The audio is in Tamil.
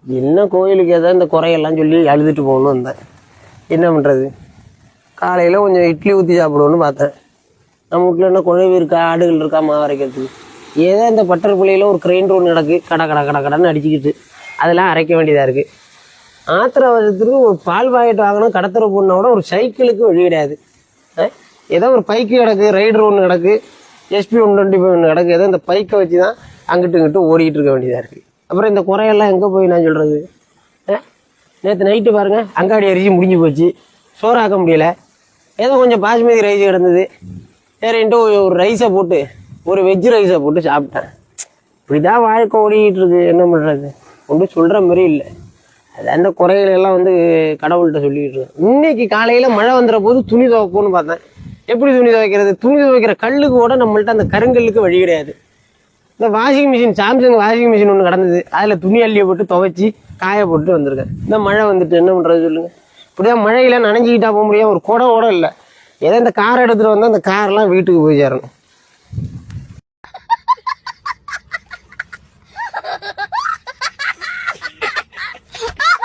என்ன கோயிலுக்கு ஏதோ இந்த குறையெல்லாம் சொல்லி அழுதுட்டு போகணும் வந்தேன். என்ன பண்ணுறது? காலையில் கொஞ்சம் இட்லி ஊற்றி சாப்பிடுவோன்னு பார்த்தேன். நம்ம வீட்டில் என்ன குழவி இருக்கா, ஆடுகள் இருக்கா மாவு அரைக்கிறதுக்கு? ஏதோ இந்த பட்டர் புள்ளியில் ஒரு கிரைண்டர் ஒன்று கிடக்கு, கடன்னு அடிச்சுக்கிட்டு அதெல்லாம் அரைக்க வேண்டியதாக இருக்குது. ஆத்திர வருஷத்துக்கு ஒரு பால் பாக்கெட் வாங்கணும், கடத்துற பொண்ணோட ஒரு சைக்கிளுக்கு வழி கிடையாது. ஏதோ ஒரு பைக்கு கிடக்கு, ரைடர் ஒன்று கிடக்கு, SP 125 ஒன்று கிடக்கு. ஏதோ இந்த பைக்கை வச்சு தான் அங்கிட்டு இங்கிட்டு ஓடிக்கிட்டு இருக்க வேண்டியதாக இருக்குது. அப்புறம் இந்த குறையெல்லாம் எங்கே போய் நான் சொல்கிறது? நேற்று நைட்டு பாருங்கள், அங்காடி அரிசி முடிஞ்சு போச்சு, சோறாக்க முடியலை. ஏதோ கொஞ்சம் பாஸ்மதி ரைஸ் கிடந்தது, சரின்ட்டு ஒரு ரைஸை போட்டு, ஒரு வெஜ் ரைஸை போட்டு சாப்பிட்டேன். இப்படி தான் வாழ்க்கை ஓடிக்கிட்டு இருக்கு. என்ன பண்ணுறது? ஒன்றும் சொல்கிற மாதிரி இல்லை. அது அந்த குறைகளெல்லாம் கடவுள்கிட்ட சொல்லிக்கிட்டு இருக்கேன். இன்னைக்கு காலையில் மழை வந்துடுற போது துணி துவைப்போன்னு பார்த்தேன். எப்படி துணி துவைக்கிறது? துணி துவைக்கிற கல்லுக்கு கூட நம்மள்ட்ட அந்த கருங்கல்லுக்கு வழி கிடையாது. இந்த washing machine, Samsung washing machine ஒன்று கிடந்தது, அதில் துணி அள்ளியை போட்டு துவைச்சி காய போட்டு வந்திருக்கேன். இந்த மழை வந்துட்டு என்ன பண்ணுறது சொல்லுங்கள்? இப்படிதான் மழையில் நனைஞ்சிக்கிட்டா போக முடியாது. ஒரு குடம் கூட இல்லை. ஏதோ இந்த காரை எடுத்துகிட்டு வந்தால் அந்த காரெல்லாம் வீட்டுக்கு போய் சேரணும்.